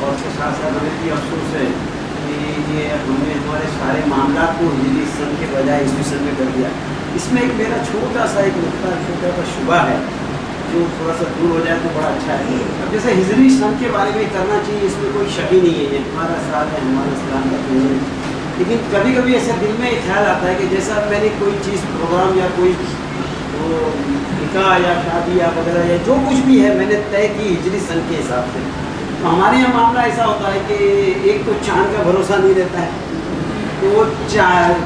اور اس کے ساتھ ساتھ ہمیں بھی افسوس ہے کہ یہ ہم نے ہمارے سارے معاملات کو ہجری سن کے بجائے عیسوی سن میں کر دیا. اس میں ایک میرا چھوٹا سا نقطہ چھوٹا سا شبہ ہے جو تھوڑا سا دور ہو جائے تو بڑا اچھا ہے. اب جیسے ہجری سن کے بارے میں کرنا چاہیے اس میں کوئی شک ہی نہیں ہے, یہ ہمارا سال ہے, ہمارا اسلام کا دین ہے. لیکن کبھی کبھی ایسے دل میں یہ خیال آتا ہے کہ جیسا میں نے کوئی چیز پروگرام یا کوئی وہ نکاح یا شادی یا وغیرہ یا جو کچھ بھی ہے میں نے طے کی ہجری سن کے حساب سے, تو ہمارے یہاں معاملہ ایسا ہوتا ہے کہ ایک تو چاند کا بھروسہ نہیں رہتا ہے, تو وہ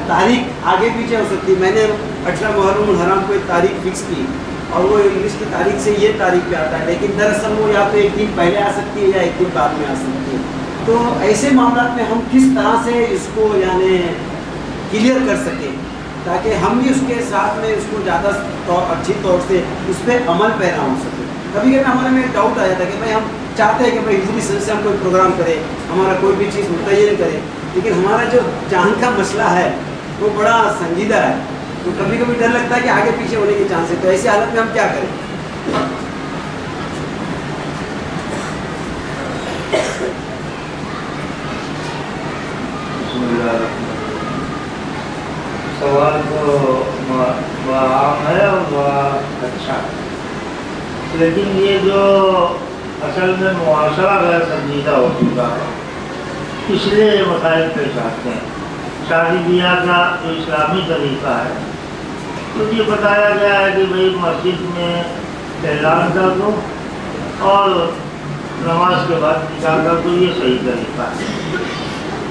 تاریخ آگے پیچھے ہو سکتی ہے. میں نے 18 محرم الحرام کو ایک تاریخ فکس کی اور وہ انگلش کی تاریخ سے یہ تاریخ پہ آتا ہے, لیکن دراصل وہ یا تو ایک دن پہلے آ سکتی ہے یا ایک دن بعد میں آ سکتی ہے. تو ایسے معاملات میں ہم کس طرح سے اس کو یعنی کلیئر کر سکیں تاکہ ہم بھی اس کے ساتھ میں اس کو زیادہ اچھی طور سے اس پہ عمل پیرا ہو سکے. کبھی کبھی ہمارے میں ڈاؤٹ آ جاتا ہے کہ بھائی ہم چاہتے ہیں کہ بھائی ہجری سن سے ہم کوئی پروگرام کریں, ہمارا کوئی بھی چیز متعین کریں, لیکن ہمارا جو چاند کا مسئلہ ہے وہ بڑا سنجیدہ ہے, تو کبھی کبھی ڈر لگتا ہے کہ آگے پیچھے ہونے کے چانس ہے. تو ایسی حالت میں ہم کیا کریں؟ سوال تو بڑا عام ہے اور بڑا اچھا ہے, لیکن یہ جو اصل میں معاشرہ غیر سنجیدہ ہو چکا ہے اس لیے یہ مسائل پیش آتے ہیں. شادی بیاہ کا جو اسلامی طریقہ ہے تو یہ بتایا گیا ہے کہ بھائی مسجد میں اعلان کر دو اور نماز کے بعد نکاح کر دو, یہ صحیح طریقہ ہے.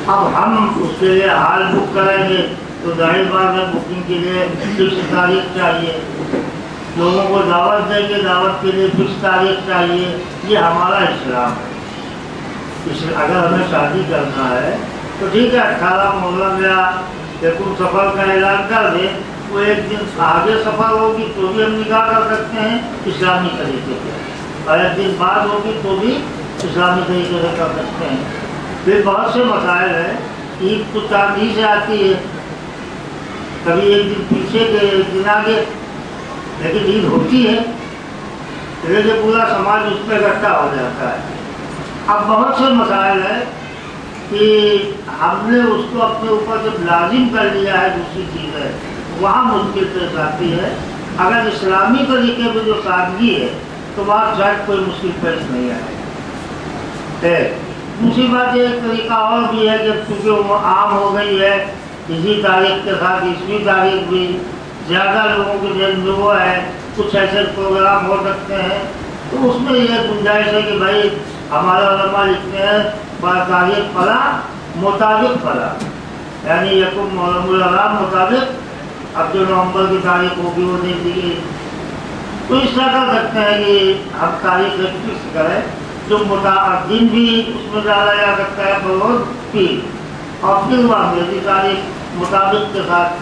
اب ہم اس کے لیے ہال بک کریں گے تو ظاہر بات ہے بکنگ کے لیے فکس تاریخ چاہیے, لوگوں کو دعوت دیں گے دعوت کے لیے فکس تاریخ چاہیے. یہ ہمارا اسلام ہے. اگر ہمیں شادی کرنا ہے تو ٹھیک ہے 18 محرم یا یکم سفر کا اعلان کر دیں, وہ ایک دن آگے سفر ہوگی تو بھی ہم نکاح کر سکتے ہیں اسلامی طریقے سے, اور ایک دن بعد ہوگی تو بھی اسلامی طریقے سے کر سکتے ہیں. پھر بہت سے مسائل ہیں. عید تو چاندی سے آتی ہے, کبھی ایک دن پیچھے کے ایک دن آگے, لیکن عید ہوتی ہے لیکن پورا سماج اس پہ اکٹھا ہو جاتا ہے. اب بہت سے مسائل ہیں کہ ہم نے اس کو اپنے اوپر جب لازم کر لیا ہے دوسری چیز ہے وہاں مشکل پیش آتی ہے. اگر اسلامی طریقے میں جو سادگی ہے تو وہاں شاید کوئی مشکل پیش نہیں آئے. دوسری بات یہ طریقہ اور بھی ہے کہ چونکہ وہ عام ہو گئی ہے اسی تاریخ کے ساتھ عیسوی تاریخ بھی زیادہ لوگوں کے ذہن میں وہ ہے, کچھ ایسے پروگرام ہو سکتے ہیں تو اس میں یہ گنجائش ہے کہ بھائی ہمارا علماء لکھتے ہیں تاریخ پڑا مطابق پڑا, یعنی یکم محرم الحرام مطابق اب جو نومبر کی تاریخ ہوگی وہ نہیں دی, تو اس طرح کر سکتے ہیں کہ ہم تاریخ فکس کریں جو دن بھی اس میں ڈالا جا سکتا ہے بروز بھی, اور پھر وہ انگریزی تاریخ مطابق کے ساتھ.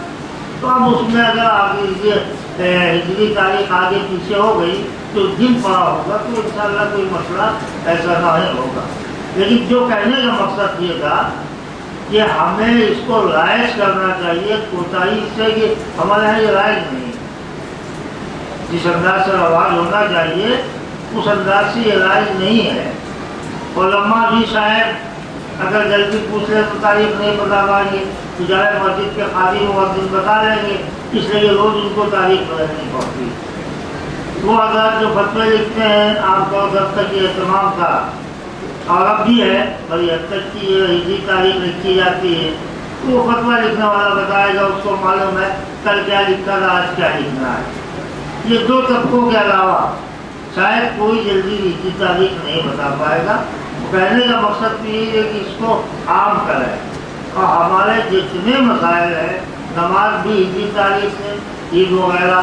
تو اب اس میں اگر آگے ہجری تاریخ آگے پیچھے ہو گئی تو دن پڑا ہوگا تو انشاءاللہ کوئی مسئلہ ایسا نہ ہوگا. لیکن جو کہنے کا مقصد یہ تھا کہ ہمیں اس کو رائج کرنا چاہیے کوتاہی سے, کہ ہمارے یہاں یہ رائج نہیں, جس انداز سے رواج ہونا چاہیے اس انداز سے یہ رائج نہیں ہے. علماء بھی شاید اگر جلدی پوچھ لیں تو تاریخ نہیں بتا پائیں گے, تو جائے مسجد کے خادم مؤذن بتا لیں گے, اس لیے روز ان کو تاریخ بدل نہیں پڑتی. وہ حضرات جو فتوے لکھتے ہیں عام طور سے اب تک یہ اہتمام تھا اور اب بھی ہے, بڑی حد تک کی یہ ہجری تاریخ لکھی جاتی ہے تو وہ فتویٰ لکھنے والا بتائے گا, اس کو معلوم ہے کل کیا لکھا تھا آج کیا لکھنا ہے. یہ دو طبقوں کے علاوہ شاید کوئی جلدی ہجری تاریخ نہیں بتا پائے گا. کہنے کا مقصد بھی یہ ہے کہ اس کو عام کریں, اور ہمارے جتنے مسائل ہیں نماز بھی ہجری تاریخ سے, عید وغیرہ,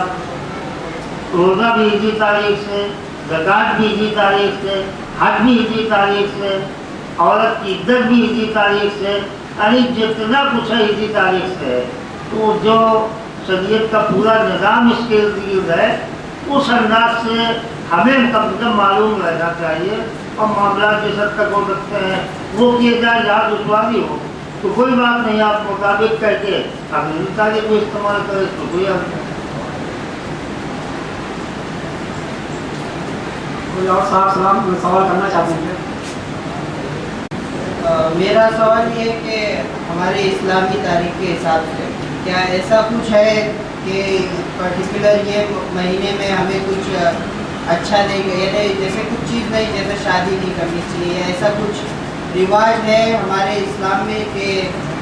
روزہ بھی ہجری تاریخ سے, زکوٰۃ بھی ہجری تاریخ سے, حج بھی ہجری تاریخ سے, عورت کی عدت بھی ہجری تاریخ سے, یعنی جتنا کچھ ہے ہجری تاریخ سے ہے. تو جو شریعت کا پورا نظام اس کے ارد گرد ہے اس انداز سے ہمیں کم از کم معلوم رہنا چاہیے, اور معاملات جس حد تک ہو سکتے ہیں وہ کیے جائے جہاں دشواری ہو تو کوئی بات نہیں, آپ مطابق کہہ کے اگلی تاریخ کو استعمال کریں تو کوئی حل نہیں. کوئی اور صاحب سلام سوال کرنا چاہتے ہیں؟ میرا سوال یہ ہے کہ ہمارے اسلامی تاریخ کے حساب سے کیا ایسا کچھ ہے کہ پرٹیکولر یہ مہینے میں ہمیں کچھ اچھا نہیں، یعنی جیسے کچھ چیز نہیں، جیسے شادی نہیں کرنی چاہیے، ایسا کچھ رواج ہے ہمارے اسلام میں کہ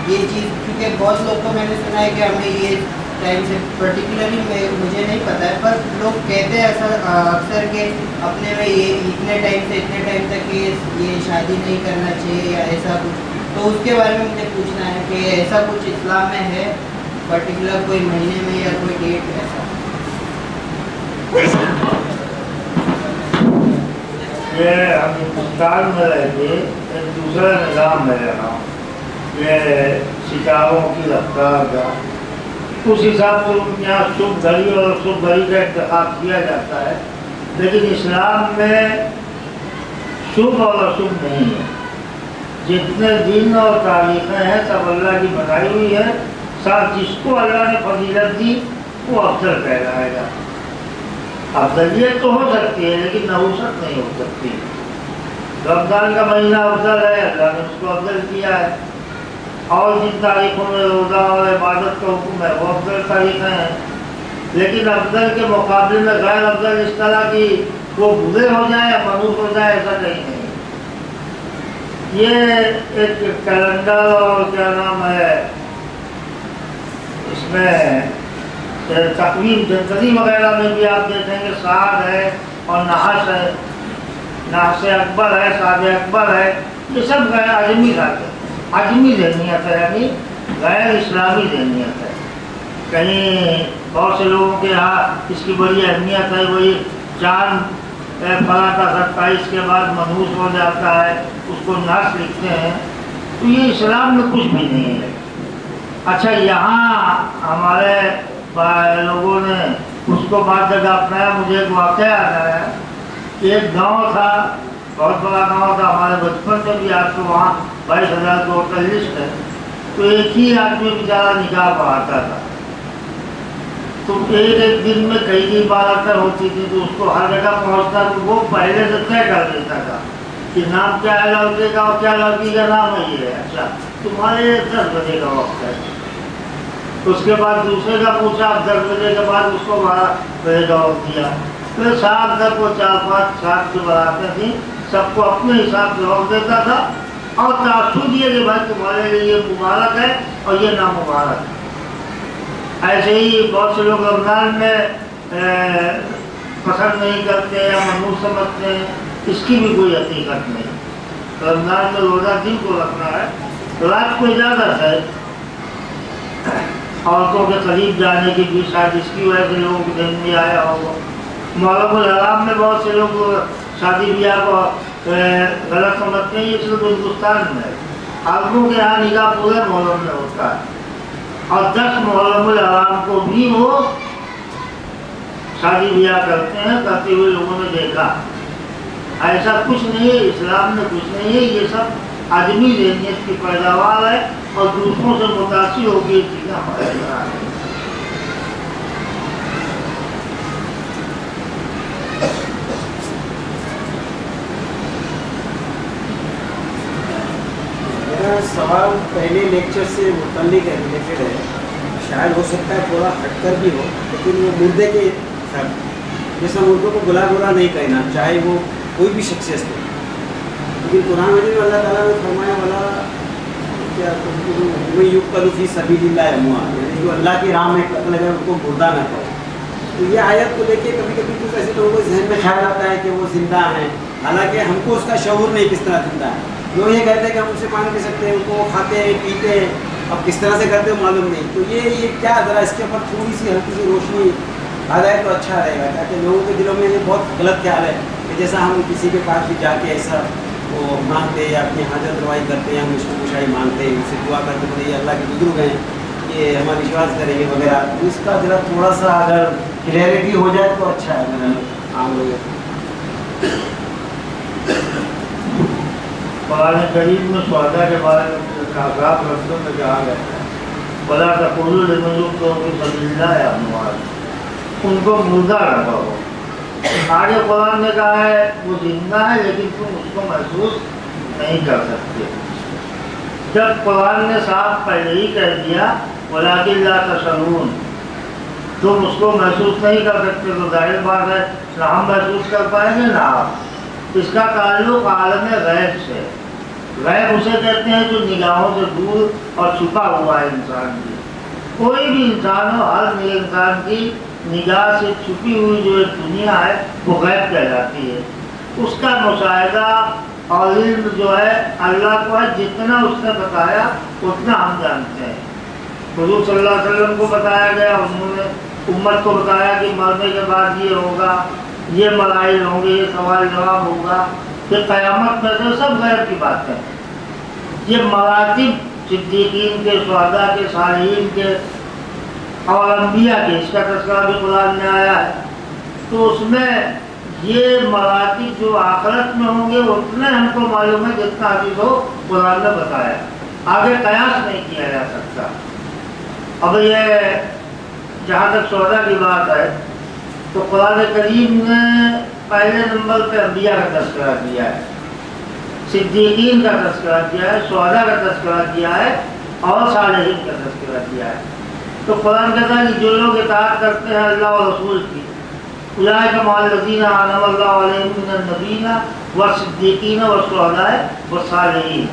یہ چیز، کیونکہ بہت لوگ کو میں نے سنا ہے کہ ہمیں یہ ٹائم سے پرٹیکولرلی مجھے نہیں پتہ ہے، پر لوگ کہتے ہیں اکثر کہ اپنے میں یہ اتنے ٹائم سے اتنے ٹائم تک یہ شادی نہیں کرنا چاہیے یا ایسا کچھ، تو اس کے بارے میں مجھے پوچھنا ہے کہ ایسا کچھ اسلام میں ہے پرٹیکولر کوئی مہینے میں یا کوئی ڈیٹ ایسا؟ یہ ہم ہندوستان میں رہ کے ایک دوسرا نظام ہے یہاں، یہ ستاروں کی رفتار کا، اس حساب سے یہاں شبھ گھڑی اور شبھ گھڑی کا انتخاب کیا جاتا ہے، لیکن اسلام میں شبھ اور اشبھ نہیں ہے، جتنے دن اور تاریخیں ہیں سب اللہ کی بنائی ہوئی ہے، ساتھ جس کو اللہ نے فضیلت دی وہ افضل کہلائے گا۔ افضلیت تو ہو سکتی ہے لیکن نحوست نہیں ہو سکتی۔ رمضان کا مہینہ افضل ہے، اللہ نے اس کو افضل کیا ہے، اور جن تاریخوں میں روزہ اور عبادت کا حکم ہے وہ افضل تاریخیں ہیں، لیکن افضل کے مقابلے میں غیر افضل اس طرح کی وہ برے ہو جائے یا منحوس ہو جائے ایسا نہیں ہے۔ یہ ایک کیلنڈر اور کیا نام ہے اس میں تقویم جنتری وغیرہ میں بھی آپ دیکھیں گے سعد ہے اور نحس ہے، نحس اکبر ہے، سعد اکبر ہے، یہ سب غیر عجمی ذات ہے، عجمی ذہنیت ہے، یعنی غیر اسلامی ذہنیت ہے۔ کہیں بہت سے لوگوں کے یہاں اس کی بڑی اہمیت ہے، وہی چاند فلاں کا 27 کے بعد منحوس ہو جاتا ہے، اس کو نحس لکھتے ہیں، تو یہ اسلام میں کچھ بھی نہیں ہے۔ اچھا یہاں ہمارے لوگوں نے اس کو بعد جگہ اپنایا، مجھے ایک واقعہ یاد آیا کہ ایک گاؤں تھا، بہت بڑا گاؤں تھا، ہمارے بچپن میں بھی آپ کو وہاں 22,000 کی ہوٹل لسٹ ہے، تو ایک ہی آدمی بیچارہ نکاح پڑھاتا تھا، تو ایک دن میں کئی بار کر ہوتی تھی، تو اس کو ہر جگہ پہنچتا تو وہ پہلے سے طے کر دیتا تھا کہ نام کیا ہے لڑکے کا اور کیا لڑکی کا نام ہے، یہ ہے اچھا تمہارے 10 بجے کا وقت ہے۔ اس کے بعد دوسرے کا پوچھا، 10 بجے کے بعد اس کو 12 بجے کا وقت دیا، پھر شام تک وہ 4-5 7 کی براتیں تھیں، سب کو اپنے حساب سے وقت دیتا تھا اور تاثر دیے کہ بھائی تمہارے لیے یہ مبارک ہے اور یہ نامبارک ہے۔ ایسے ہی بہت سے لوگ رمضان میں پسند نہیں کرتے یا منحوس سمجھتے ہیں، اس کی بھی کوئی حقیقت نہیں۔ رمضان میں روزہ دن کو رکھنا ہے، رات کو اجازت ہے، عورتوں کے قریب جانے کی بھی شاید اس کی وجہ سے لوگوں کے دن میں آیا ہوگا۔ محرم الحرام میں بہت سے لوگ شادی بیاہ کو غلط سمجھتے ہیں، یہ صرف ہندوستان میں ہے، عربوں کے یہاں نکاح پورے محرم میں ہوتا ہے، اور 10 محرم الحرام کو بھی وہ شادی بیاہ کرتے ہیں، کرتے ہوئے لوگوں نے دیکھا۔ ایسا کچھ نہیں ہے، اسلام میں کچھ نہیں ہے، یہ سب آدمی ذہنیت کی پیداوار ہے اور دوسروں سے متاثر ہو کے چیزیں ہمارے اندر آ رہی ہیں۔ میرا سوال پہلے لیکچر سے متعلق ریلیٹڈ ہے، شاید ہو سکتا ہے تھوڑا ہٹ کر بھی ہو، لیکن وہ مردے کے ساتھ جیسا مردوں کو بلا برا نہیں کہنا، چاہے وہ کوئی بھی شخصیت ہو، لیکن قرآن مجید میں اللہ تعالیٰ نے فرمایا والا کیا یقتل فی سبیل اللہ اموات، یعنی جو اللہ کی راہ میں قتل ہے ان کو مردہ نہ کرو۔ تو یہ آیت کو لے کے کبھی کبھی کچھ ایسے لوگوں کو ذہن میں خیال آتا ہے کہ وہ زندہ ہیں، حالانکہ ہم کو اس کا شعور نہیں کس طرح زندہ ہے۔ لوگ یہ کہتے ہیں کہ ہم اسے پانی پی سکتے ہیں، ان کو کھاتے ہیں پیتے ہیں، اب کس طرح سے کرتے ہو معلوم نہیں۔ تو یہ کیا ذرا اس کے اوپر تھوڑی سی ہلکی سی روشنی آ جائے تو اچھا رہے گا، تاکہ لوگوں کے دلوں میں یہ بہت غلط خیال ہے کہ جیسا ہم کسی کے پاس بھی جا کے ایسا وہ مانگتے یا اپنی حاجت روائی کرتے ہیں، ہم اس کو کشائی مانگتے ہیں، اس سے دعا کرتے ہیں یہ اللہ کے بزرگ ہیں، یہ ہمارا وشواس کریں گے وغیرہ، اس کا ذرا تھوڑا سا اگر کلیئرٹی ہو جائے تو اچھا ہے میرا عام لوگ۔ قرآن کریم میں شہداء کے بارے میں کاغذات رسول میں کہا گیا ہے وَلَا تَقُولُوا لِمَنْ يُقْتَلُ فِي سَبِيلِ اللَّهِ أَمْوَاتٌ، ان کو مردہ نہ کہو۔ آگے قرآن نے کہا ہے وہ زندہ ہے لیکن تم اس کو محسوس نہیں کر سکتے۔ جب قرآن نے صاحب پہلے ہی کہہ دیا وَلَٰكِن لَا تَشْعُرُونَ، تم اس کو محسوس نہیں کر سکتے، تو ظاہر بات ہے نہ ہم محسوس کر پائیں گے نہ آپ۔ اس کا تعلق عالم غیب سے، غیب اسے کہتے ہیں جو نگاہوں سے دور اور چھپا ہوا ہے انسان کی۔ کوئی بھی انسان ہو، ہر انسان کی نگاہ سے چھپی ہوئی جو ایک دنیا ہے وہ غیب کہلاتی ہے۔ اس کا مشاہدہ اور علم جو ہے اللہ کو ہے، جتنا اس نے بتایا اتنا ہم جانتے ہیں۔ حضور صلی اللہ علیہ وسلم کو بتایا گیا، انہوں نے امت کو بتایا کہ مرنے کے بعد یہ ہوگا، یہ مراحل ہوں گے، یہ سوال جواب ہوگا، یہ قیامت میں سے سب غیب کی بات ہے۔ یہ مراتب صدیقین کے، شہداء کے، صالحین کے اور انبیاء کے، اس کا تذکرہ بھی قرآن میں آیا ہے۔ تو اس میں یہ مراتب جو آخرت میں ہوں گے اتنے ہم کو معلوم ہے جتنا حدیث ہو قرآن نے بتایا، آگے قیاس نہیں کیا جا سکتا۔ اب یہ جہاں تک شہداء کی بات ہے تو قرآن کریم نے پہلے نمبر پہ انبیاء کا تذکرہ کیا ہے، صدیقین کا تذکرہ کیا ہے، شہداء کا تذکرہ کیا ہے اور صالحین کا تذکرہ کیا ہے۔ تو قرآن کہتا ہے کہ جو لوگ اطاعت کرتے ہیں اللہ اور رسول کی، اولئک مع الذین انعم اللہ علیہم من النبیین والصدیقین والشہداء والصالحین،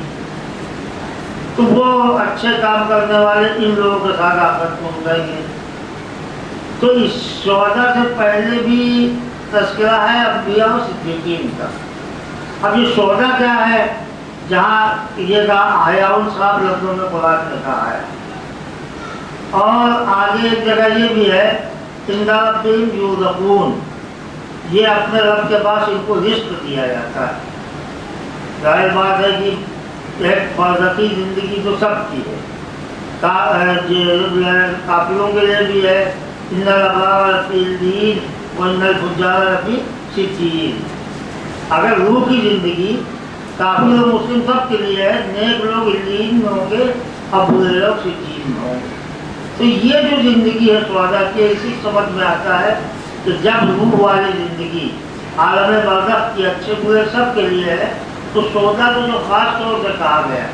تو وہ اچھے کام کرنے والے ان لوگوں کے ساتھ آخرت میں جائیں گے۔ تو اس شہداء سے پہلے بھی تذکرہ ہے انبیاء و صدیقین کا۔ اب یہ شہداء کیا ہے؟ جہاں یہ کہا احیاء صاحب لفظوں میں قرآن نے کہا ہے، اور آگے ایک جگہ یہ بھی ہے عند ربہم یرزقون، یہ اپنے رب کے پاس ان کو رزق دیا جاتا ہے۔ ظاہر بات ہے کہ ایک برزخی زندگی تو سب کی ہے، کافروں کے لیے بھی ہے ان الابرار لفی علیین وان الفجار لفی سجین۔ اگر روح کی زندگی کافر و مسلم سب کے لیے ہے، نیک لوگ علیین میں ہوں گے اور برے لوگ سجین میں ہوں گے۔ تو یہ جو زندگی ہے شہداء کی، اسی سمجھ میں آتا ہے کہ جب روح والی زندگی عالم برزخ کی اچھے برے سب کے لیے ہے، تو شہداء کو جو خاص طور سے کہا گیا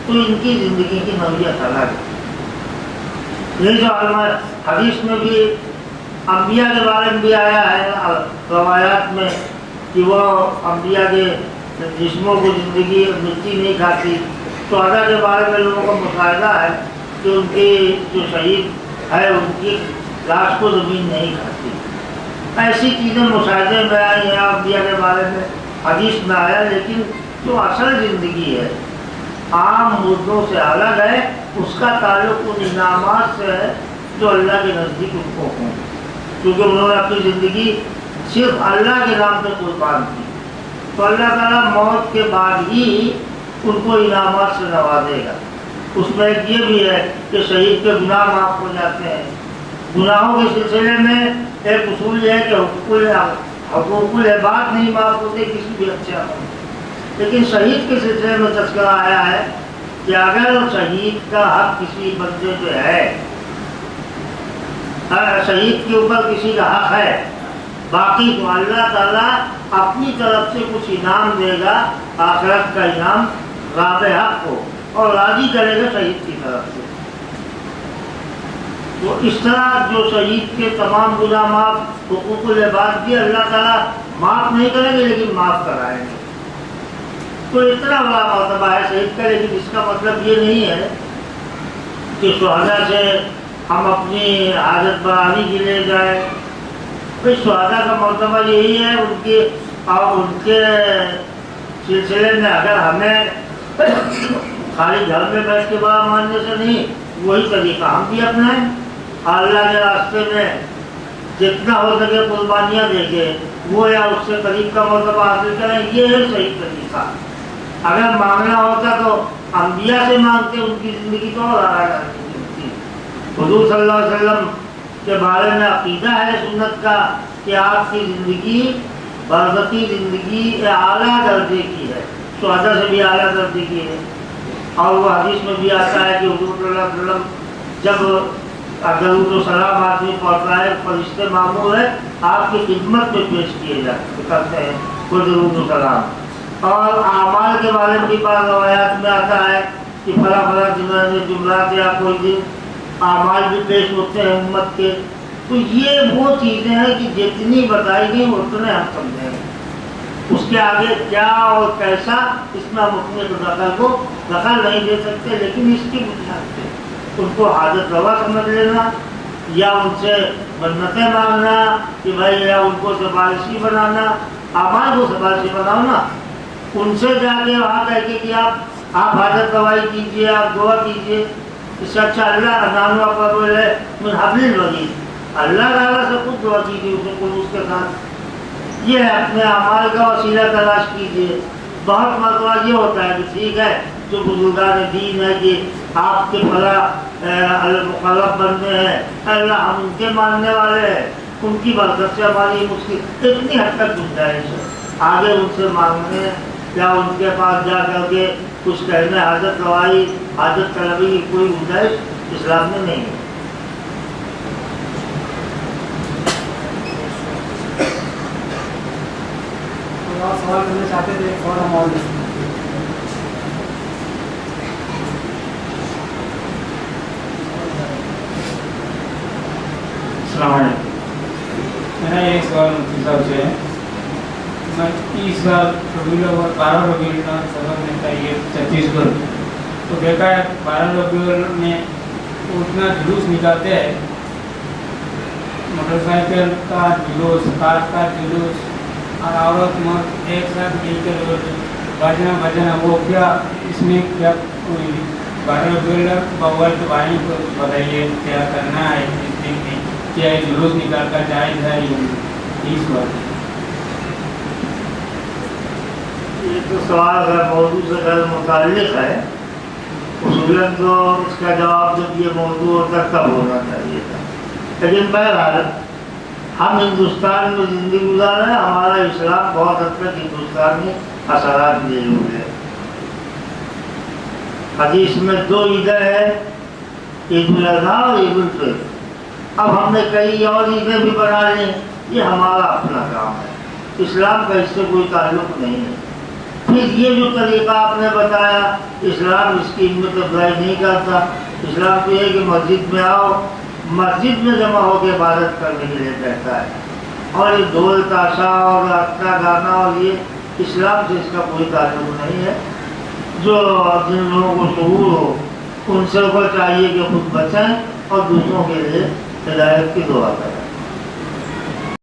تو ان کی زندگی کی نوعیت الگ ہے۔ یہ جو حدیث میں بھی انبیاء کے بارے میں بھی آیا ہے روایات میں کہ وہ انبیاء کے جسموں کو زندگی مٹی نہیں کھاتی، شہداء کے بارے میں لوگوں کا مشاہدہ ہے کہ ان کے جو شہید ہے ان کی لاش کو زمین نہیں کھاتی۔ ایسی چیزیں مشاہدے میں آئی ہیں انبیاء کے بارے میں، حدیث میں آیا، لیکن جو اصل زندگی ہے عام مردوں سے الگ ہے، اس کا تعلق ان انعامات سے ہے جو اللہ کے نزدیک ان کو ہوں، کیونکہ انہوں نے اپنی زندگی صرف اللہ کے نام پہ قربان کی، تو اللہ تعالیٰ موت کے بعد ہی ان کو انعامات سے نوازے گا۔ اس میں ایک یہ بھی ہے کہ شہید کے گناہ معاف ہو جاتے ہیں۔ گناہوں کے سلسلے میں ایک اصول یہ ہے کہ حقوق العباد نہیں معاف ہوتے کسی بھی اچھے عمل، لیکن شہید کے سلسلے میں تذکرہ آیا ہے کہ اگر شہید کا حق کسی بندے پہ ہے، شہید کے اوپر کسی کا حق ہے، باقی تو اللہ تعالیٰ اپنی طرف سے کچھ انعام دے گا، آخرت کا انعام راب حق کو، اور راضی کرے گا شہید کی طرف سے۔ تو اس طرح جو شہید کے تمام گناہ معاف، حقوق العباد بھی اللہ تعالیٰ معاف نہیں کریں گے لیکن معاف کرائیں گے۔ تو اتنا بڑا مرتبہ ہے شہید کا، لیکن اس کا مطلب یہ نہیں ہے کہ شہداء سے ہم اپنی حاجت برانی کے لیے جائیں۔ پھر شہداء کا مرتبہ یہی ہے ان کے سلسلے میں اگر ہمیں خالی گھر میں بیٹھ کے بڑا ماننے سے نہیں، وہی طریقہ ہم بھی اپنائیں، اللہ کے راستے میں جتنا ہو سکے قربانیاں دے کے وہ یا اس سے قریب کا مرتبہ حاصل کریں، یہ ہے صحیح طریقہ۔ اگر مانگنا ہوتا تو انبیاء سے مانگتے، ان کی زندگی تو اور اعلیٰ ہوتی۔ حضور صلی اللہ علیہ وسلم کے بارے میں عقیدہ ہے سنت کا کہ آپ کی زندگی برزخی زندگی اعلیٰ درجے کی ہے، شہداء سے بھی اعلیٰ درجے کی ہے۔ اور وہ حدیث میں بھی آتا ہے کہ حضور صلی اللہ علیہ وسلم جب درود و سلام آدمی پڑھتا ہے، فرشتے معمور ہے آپ کی خدمت میں پیش کیے جاتے کرتے ہیں وہ درود و سلام۔ اور اعمال کے بارے میں بھی بعض روایات میں آتا ہے کہ فلاں فلاں دنوں میں جمعرات یا کوئی دن اعمال بھی پیش ہوتے ہیں امت کے. تو یہ وہ چیزیں ہیں کہ جتنی بتائی گئی اتنے ہم سمجھیں گے. اس کے آگے کیا اور کیسا اس میں ہم اپنے دخل نہیں دے سکتے، لیکن اس کی بنیاد پہ ان کو حاجت روا سمجھ لینا یا ان سے منتیں مانگنا کہ بھائی یا ان کو سفارشی بنانا، اعمال کو سفارشی بناؤ نا. ان سے جا کے وہاں کہہ کے کہ آپ حاجت روائی کیجیے، آپ دعا کیجیے. اس سے اچھا اللہ نانو آپ بولے من حبل الورید، اللہ تعالیٰ سے خود دعا کیجیے اس کے ساتھ. یہ ہے اپنے اعمال کا وسیلہ تلاش کیجیے. بہت مرتبہ یہ ہوتا ہے کہ ٹھیک ہے جو بزرگان دین ہے کہ آپ کے بڑا مقرب بننے ہیں، اللہ ہم ان کے ماننے والے ہیں، ان کی برکت سے ہماری مشکل اتنی حد تک گنجائش ہے. آگے ان سے مانگنے یا ان کے پاس جا کر کے کچھ کہنے حاجت روائی حاجت طلبی کی کوئی گنجائش اسلام میں نہیں ہے. آپ سوال کرنا چاہتے تھے ایک اور ہم اور السلام علیکم. میرا ایک سوال مفتی صاحب سے ہے. میں اس بار 12 ربیع کا سبق میں تھا یہ چھتیس گڑھ، تو دیکھا ہے 12 ربیع میں اتنا جلوس نکالتے ہیں، موٹر سائیکل کا جلوس، کار کا جلوس، اور عورت مرد ایک ساتھ مل کر بجنا وہ کیا اس میں کیا 12 ربیع الاول کے بارے میں بتائیے کیا کرنا ہے اس دن میں، کیا جلوس نکال کر جائز ہے اس وقت. یہ تو سوال ہے موضوع سے غیر متعلق ہے. اصولاً تو اس کا جواب جب یہ موضوع ہوتا تب ہونا چاہیے تھا. لیکن بہرحال ہم ہندوستان میں زندگی گزار رہے ہیں، ہمارا اسلام بہت حد تک ہندوستان میں اثرات لیے ہوئے ہیں. حدیث میں 2 عیدیں ہیں، عید الاضحیٰ اور عید الفطر. اب ہم نے کئی اور عیدیں بھی بنا لی، یہ ہمارا اپنا کام ہے، اسلام کا اس سے کوئی تعلق نہیں ہے. پھر یہ جو طریقہ آپ نے بتایا اسلام اس کی ہمت افزائی نہیں کرتا. اسلام تو یہ ہے کہ مسجد میں آؤ، مسجد میں جمع ہو کے عبادت کرنے کے لیے کہتا ہے. اور یہ ڈھول تاشا اور اچھا گانا اور یہ اسلام سے اس کا کوئی تعلق نہیں ہے. جو جن لوگوں کو شعور ہو ان سے کو چاہیے کہ خود بچیں اور دوسروں کے لیے ہدایت کی دعا کریں.